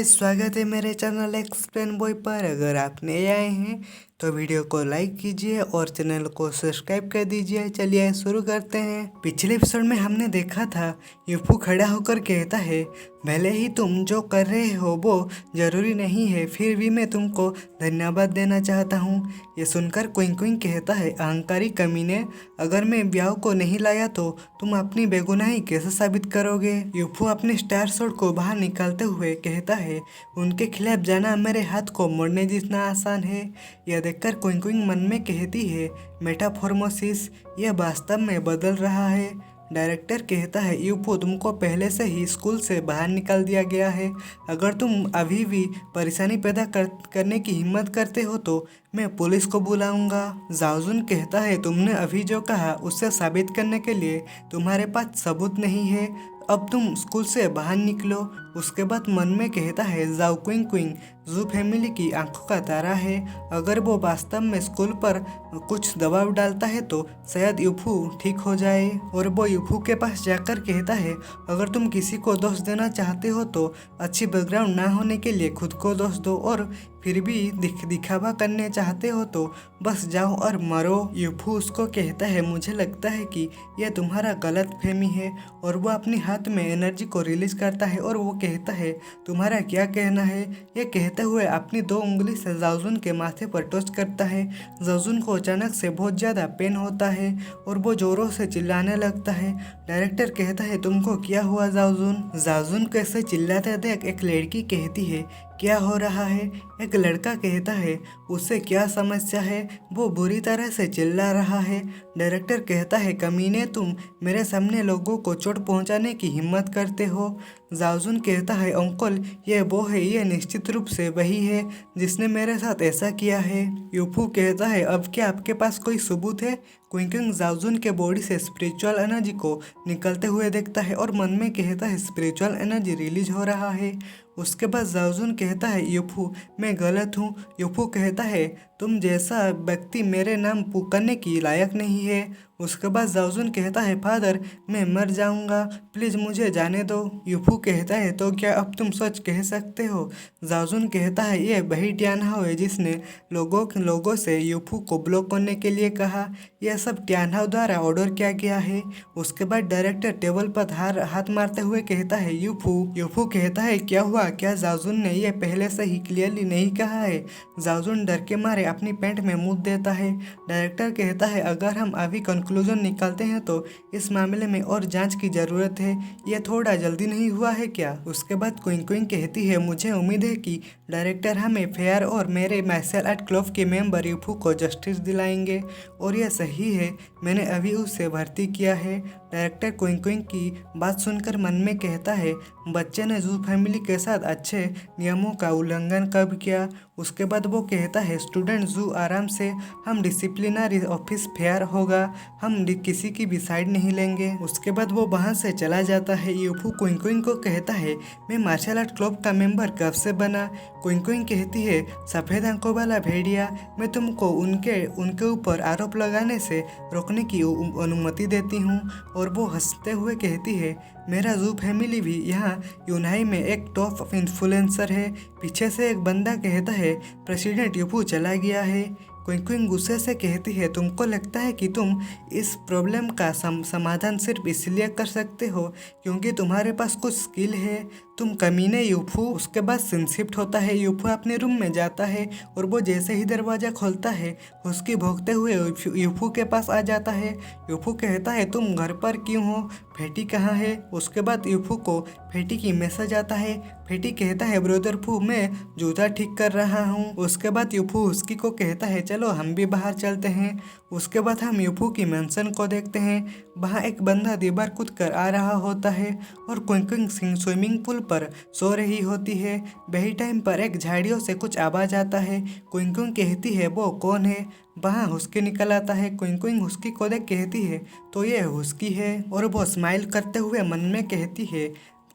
Guys, स्वागत है मेरे चैनल एक्सप्लेन बॉय पर। अगर आप नए आए हैं तो वीडियो को लाइक कीजिए और चैनल को सब्सक्राइब कर दीजिए। चलिए शुरू करते हैं। पिछले एपिसोड में हमने देखा था यूफू खड़ा होकर कहता है, भले ही तुम जो कर रहे हो वो जरूरी नहीं है, फिर भी मैं तुमको धन्यवाद देना चाहता हूँ। ये सुनकर क्विंग क्विंग कहता है, अहंकारी कमीने, अगर मैं ब्याह को नहीं लाया तो तुम अपनी बेगुनाही कैसे साबित करोगे। यूफू अपने स्टार शॉट को बाहर निकालते हुए कहता है, उनके खिलाफ जाना मेरे हाथ को मोड़ने जितना आसान है। यह देखकर क्विंग क्विंग मन में कहती है, मेटाफॉर्मोसिस, यह वास्तव में बदल रहा है। डायरेक्टर कहता है, यूफू तुमको पहले से ही स्कूल से बाहर निकाल दिया गया है। अगर तुम अभी भी परेशानी पैदा करने की हिम्मत करते हो तो मैं पुलिस को बुलाऊंगा। जाओजुन कहता है, तुमने अभी जो कहा उससे साबित करने के लिए तुम्हारे पास सबूत नहीं है, अब तुम स्कूल से बाहर निकलो। उसके बाद मन में कहता है, जाओ क्विंग क्विंग जू फैमिली की आंखों का तारा है। अगर वो वास्तव में स्कूल पर कुछ दबाव डालता है तो शायद यूफू ठीक हो जाए। और वो यूफू के पास जाकर कहता है, अगर तुम किसी को दोष देना चाहते हो तो अच्छी बैकग्राउंड ना होने के लिए खुद को दोष दो, और फिर भी दिखावा करने चाहते हो तो बस जाओ और मरो। यूफू उसको कहता है, मुझे लगता है कि यह तुम्हारा गलत फहमी है। और वो अपने हाथ में एनर्जी को रिलीज करता है और वो कहता है, तुम्हारा क्या कहना है। यह कहते हुए अपनी 2 उंगली से जाओजुन के माथे पर टच करता है। जाओजुन को अचानक से बहुत ज़्यादा पेन होता है और वो जोरों से चिल्लाने लगता है। डायरेक्टर कहता है, तुमको क्या हुआ जाओजुन। जाओजुन कैसे चिल्लाते देख एक लड़की कहती है, क्या हो रहा है। एक लड़का कहता है, उससे क्या समस्या है, वो बुरी तरह से चिल्ला रहा है। डायरेक्टर कहता है, कमीने, तुम मेरे सामने लोगों को चोट पहुंचाने की हिम्मत करते हो। जाओजुन कहता है, अंकल ये वो है, ये निश्चित रूप से वही है जिसने मेरे साथ ऐसा किया है। यूफू कहता है, अब क्या आपके पास कोई सबूत है। क्विंग क्विंग जाओजुन के बॉडी से स्पिरिचुअल एनर्जी को निकलते हुए देखता है और मन में कहता है, स्पिरिचुअल एनर्जी रिलीज हो रहा है। उसके बाद जाओजुन कहता है, यूफू मैं गलत हूँ। यूफू कहता है, तुम जैसा व्यक्ति मेरे नाम पुकारने की लायक नहीं है। उसके बाद जाओजुन कहता है, फादर मैं मर जाऊंगा, प्लीज़ मुझे जाने दो। यूफू कहता है, तो क्या अब तुम सच कह सकते हो। जाओजुन कहता है, ये वही ट्यानहाओ है जिसने लोगों से यूफू को ब्लॉक करने के लिए कहा। यह सब ट्यानहाओ द्वारा ऑर्डर किया गया है। उसके बाद डायरेक्टर टेबल पर हाथ मारते हुए कहता है, यूफू कहता है, क्या हुआ, क्या जाओजुन ने यह पहले से ही क्लियरली नहीं कहा है। जाओजुन डर के मारे अपनी पैंट में मुँह देता है। डायरेक्टर कहता है, अगर हम अभी कंक्लूजन निकालते हैं तो इस मामले में और जांच की जरूरत है, यह थोड़ा जल्दी नहीं हुआ है क्या। उसके बाद क्विंग क्विंग कहती है, मुझे उम्मीद है कि डायरेक्टर हमें फेयर और मेरे मार्शल आर्ट क्लब के मेंबर यूफू को जस्टिस दिलाएंगे, और यह सही है, मैंने अभी उसे भर्ती किया है। डायरेक्टर क्विंग क्विंग की बात सुनकर मन में कहता है, बच्चे ने जू फैमिली के साथ अच्छे नियमों का उल्लंघन कब किया। उसके बाद वो कहता है, स्टूडेंट जू आराम से, हम डिसिप्लिनरी ऑफिस फेयर होगा, हम किसी की भी साइड नहीं लेंगे। उसके बाद वो वहाँ से चला जाता है। यूफू क्विंग क्विंग को कहता है, मैं मार्शल आर्ट क्लब का मेंबर कब से बना। क्विंग क्विंग कहती है, सफ़ेद आंखों वाला भेड़िया, मैं तुमको उनके ऊपर आरोप लगाने से रोकने की अनुमति देती हूँ। और वो हंसते हुए कहती है, मेरा जू फैमिली भी यहाँ यूनाई में एक टॉप इन्फ्लुएंसर है। पीछे से एक बंदा कहता है, प्रेसिडेंट यूफू चला गया है। क्विंग क्विंग गुस्से से कहती है, तुमको लगता है कि तुम इस प्रॉब्लम का समाधान सिर्फ इसलिए कर सकते हो क्योंकि तुम्हारे पास कुछ स्किल है, तुम कमीने यूफू। उसके बाद सीन शिफ्ट होता है। यूफू अपने रूम में जाता है और वो जैसे ही दरवाज़ा खोलता है उसकी भौंकते हुए यूफू के पास आ जाता है। यूफू कहता है, तुम घर पर क्यों हो, फेटी कहाँ है। उसके बाद यूफू को फेटी की मैसेज आता है। फेटी कहता है, ब्रदर फू मैं जूता ठीक कर रहा हूँ। उसके बाद यूफू उसकी को कहता है, चलो हम भी बाहर चलते हैं। उसके बाद हम यूफू की मेंशन को देखते हैं। वहाँ एक बंदा दीवार कूद कर आ रहा होता है और क्विंग क्विंग स्विमिंग पूल पर सो रही होती है। वही टाइम पर एक झाड़ियों से कुछ आवाज आता है। क्विंग क्विंग कहती है, वो कौन है। वहाँ हुस्की निकल आता है। क्विंग क्विंग हुस्की को देख कहती है, तो ये हुस्की है। और वो स्माइल करते हुए मन में कहती है,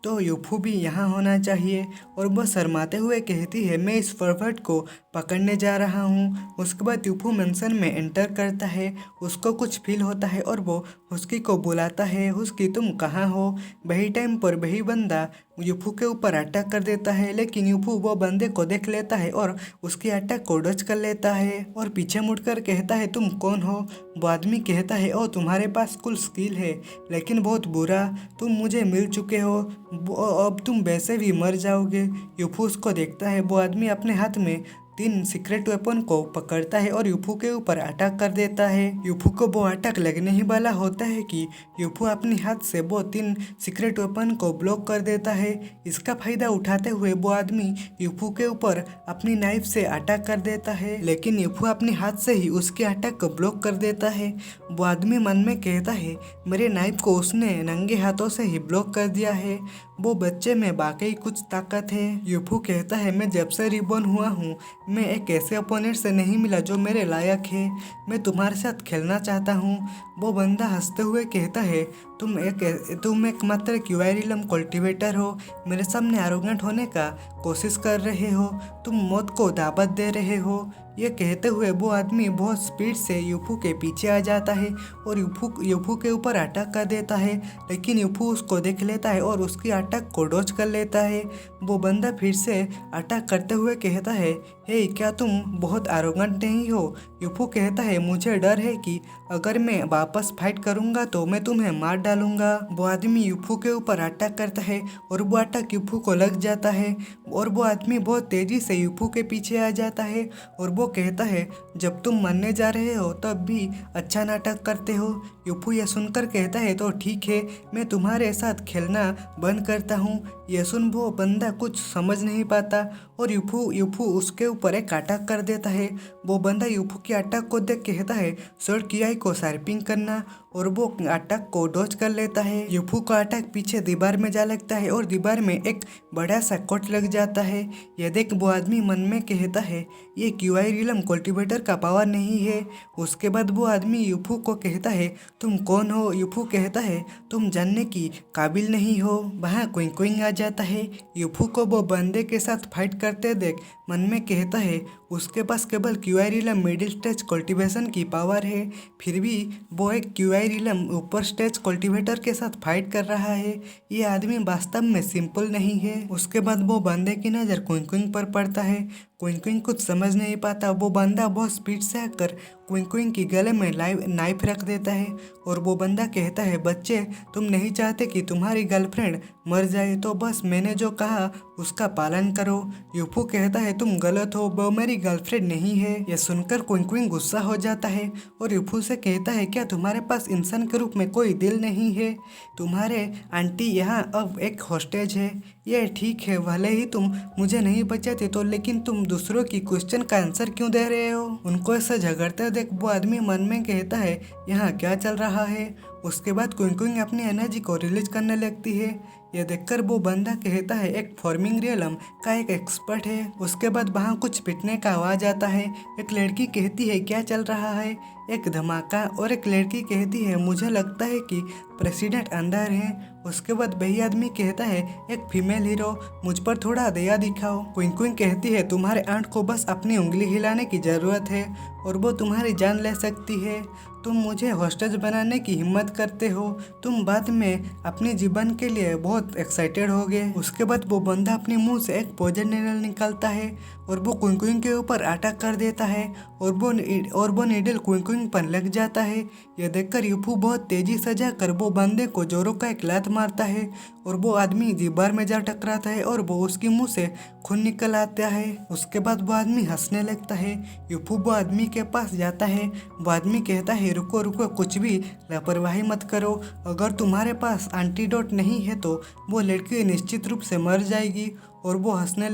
तो यूफू भी यहाँ होना चाहिए। और वह शर्माते हुए कहती है, मैं इस परवर्ट को पकड़ने जा रहा हूँ। उसके बाद यूफू मेंशन में एंटर करता है। उसको कुछ फील होता है और वो हुस्की को बुलाता है, हुस्की तुम कहाँ हो। वही टाइम पर वही बंदा यूफू के ऊपर अटैक कर देता है, लेकिन यूफू वो बंदे को देख लेता है और उसके अटैक को डच कर लेता है और पीछे मुड़कर कहता है तुम कौन हो। वो आदमी कहता है ओ तुम्हारे पास कुल स्किल है लेकिन बहुत बुरा, तुम मुझे मिल चुके हो, अब तुम वैसे भी मर जाओगे। यूफू उसको देखता है। वो आदमी अपने हाथ में 3 सीक्रेट वेपन को पकड़ता है और यूफू के ऊपर अटैक कर देता है। यूफू को वो अटैक लगने ही वाला होता है कि यूफू अपने हाथ से वो 3 सीक्रेट वेपन को ब्लॉक कर देता है। इसका फायदा उठाते हुए वो आदमी यूफू के ऊपर अपनी नाइफ से अटैक कर देता है, लेकिन यूफू अपने हाथ से ही उसके अटैक को ब्लॉक कर देता है। वो आदमी मन में कहता है मेरे नाइफ को उसने नंगे हाथों से ही ब्लॉक कर दिया है, वो बच्चे में वाकई कुछ ताकत है। यूफू कहता है मैं जब से रिबॉर्न हुआ हूँ मैं एक ऐसे अपोनेंट से नहीं मिला जो मेरे लायक है, मैं तुम्हारे साथ खेलना चाहता हूँ। वो बंदा हंसते हुए कहता है तुम एक मात्र क्यूआईरिलम कल्टीवेटर हो, मेरे सामने एरोगेंट होने का कोशिश कर रहे हो, तुम मौत को दावत दे रहे हो। ये कहते हुए वो आदमी बहुत स्पीड से यूफू के पीछे आ जाता है और यूफू के ऊपर अटैक कर देता है, लेकिन यूफू उसको देख लेता है और उसकी अटैक को डॉज कर लेता है। वो बंदा फिर से अटैक करते हुए कहता है हे क्या तुम बहुत एरोगेंट नहीं हो। यूफू कहता है मुझे डर है कि अगर मैं वापस फाइट करूंगा तो मैं तुम्हें मार डालूंगा। वो आदमी यूफू के ऊपर अटैक करता है और वो अटैक यूफू को लग जाता है और वो आदमी बहुत तेजी से यूफू के पीछे आ जाता है और वो कहता है जब तुम मरने जा रहे हो तब भी अच्छा नाटक करते हो। यूफू यह सुनकर कहता है तो ठीक है, मैं तुम्हारे साथ खेलना बंद करता हूँ। यह सुन वो बंदा कुछ समझ नहीं पाता और यूफू उसके ऊपर एक अटैक कर देता है। वो बंदा यूफू की अटैक को देख कहता है शॉर्ट कियाई को शार्पिंग करना और वो अटैक को डॉज कर लेता है। यूफू का अटैक पीछे दीवार में जा लगता है और दीवार में एक बड़ा सा कट लग जाता है। यह देख वो आदमी मन में कहता है ये क्यूआईरिलम कल्टीवेटर का पावर नहीं है। उसके बाद वो आदमी यूफू को कहता है तुम कौन हो। यूफू कहता है तुम जानने की काबिल नहीं हो। वहाँ क्विंग आ जाता है। यूफू को वो बंदे के साथ फाइट करते देख मन में कहता है उसके पास केवल क्यूआईरिलम मिडिल स्टेज कल्टीवेशन की पावर है, फिर भी वो एक क्यूआईरिलम ऊपर स्टेज कल्टीवेटर के साथ फाइट कर रहा है। ये आदमी वास्तव में सिंपल नहीं है। उसके बाद वो बंदे की नज़र क्विंग पर पड़ता है। क्विंग कुछ समझ नहीं पाता। वो बंदा बहुत स्पीड से आकर क्विंग की गले में नाइफ रख देता है और वो बंदा कहता है बच्चे तुम नहीं चाहते कि तुम्हारी गर्लफ्रेंड मर जाए तो बस मैंने जो कहा उसका पालन करो। यूफू कहता है तुम गलत हो, वो मेरी गर्लफ्रेंड नहीं है। यह सुनकर क्विंग गुस्सा हो जाता है और यूफू से कहता है क्या तुम्हारे पास इंसान के रूप में कोई दिल नहीं है। तुम्हारे आंटी यहाँ अब एक हॉस्टेज है। ये ठीक है, भले ही तुम मुझे नहीं बचाते तो, लेकिन तुम दूसरों की क्वेश्चन का आंसर क्यों दे रहे हो। उनको ऐसा झगड़ते देख वो आदमी मन में कहता है यहाँ क्या चल रहा है। उसके बाद क्विंग अपनी एनर्जी को रिलीज करने लगती है। यह देखकर वो बंदा कहता है एक फॉर्मिंग रियलम का एक एक्सपर्ट है। उसके बाद वहाँ कुछ पिटने का आवाज आता है। एक लड़की कहती है क्या चल रहा है। एक धमाका और एक लड़की कहती है मुझे लगता है कि प्रेसिडेंट अंदर है। उसके बाद वही आदमी कहता है एक फीमेल हीरो, मुझ पर थोड़ा दया दिखाओ। क्विंग कहती है तुम्हारे आंट को बस अपनी उंगली हिलाने की ज़रूरत है और वो तुम्हारी जान ले सकती है। तुम मुझे हॉस्टेज बनाने की हिम्मत करते हो, तुम बाद में अपने जीवन के लिए बहुत एक्साइटेड होगे। उसके बाद वो बंदा अपने मुंह से एक पॉइजन नीडल निकालता है और वो क्विंग के ऊपर अटैक कर देता है और वो नीडल क्विंग पर लग जाता है। यह देखकर यूफू बहुत तेजी से जाकर वो बंदे को जोरों का एक लात मारता है और वो आदमी दीवार में जा टकराता है और वो उसके मुंह से खून निकल आता है। उसके बाद वो आदमी हंसने लगता है। यूफू वो आदमी के पास जाता है। वो आदमी कहता है रुको रुको, कुछ भी लापरवाही मत करो, अगर तुम्हारे पास एंटीडोट नहीं है तो वो लड़की निश्चित रूप से मर जाएगी। और वो हंसने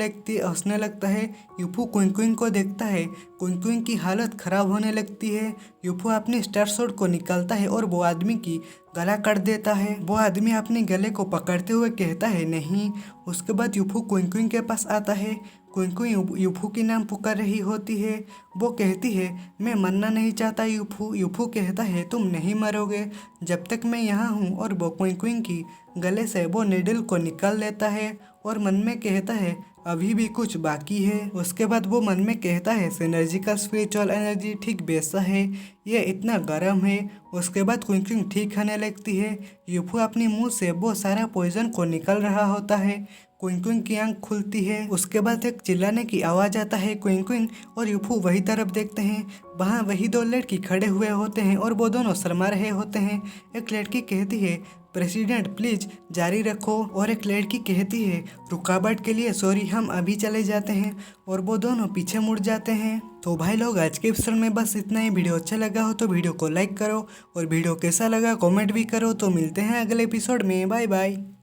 लगता है। यूफू क्विंग को देखता है। क्विंग की हालत खराब होने लगती है। यूफू अपनी स्टार शॉट को निकालता है और वो आदमी की गला काट देता है। वो आदमी अपने गले को पकड़ते हुए कहता है नहीं। उसके बाद यूफू क्विंग के पास आता है। क्विंग यूफू की नाम पुकार रही होती है। वो कहती है मैं मरना नहीं चाहता यूफू। यूफू कहता है तुम नहीं मरोगे जब तक मैं यहाँ हूँ और वो क्विंग की गले से वो नीडल को निकाल लेता है और मन में कहता है अभी भी कुछ बाकी है। उसके बाद वो मन में कहता है सिनर्जिकल स्पिरिचुअल एनर्जी ठीक वैसा है। ये इतना गर्म है। उसके बाद क्विंग ठीक होने लगती है। यूफू अपनी मुंह से वो सारा पॉइजन को निकल रहा होता है। क्विंग की आंख खुलती है। उसके बाद एक चिल्लाने की आवाज आता है। क्विंग और यूफू वही तरफ देखते हैं। वहाँ वही दो लड़की खड़े हुए होते हैं और वो दोनों शर्मा रहे होते हैं। एक लड़की कहती है, प्रेसिडेंट प्लीज जारी रखो। और एक लड़की कहती है, रुकावट के लिए सॉरी, हम अभी चले जाते हैं। और वो दोनों पीछे मुड़ जाते हैं। तो भाई लोग, आज के एपिसोड में बस इतना ही। वीडियो अच्छा लगा हो तो वीडियो को लाइक करो और वीडियो कैसा लगा कमेंट भी करो। तो मिलते हैं अगले एपिसोड में। Bye bye.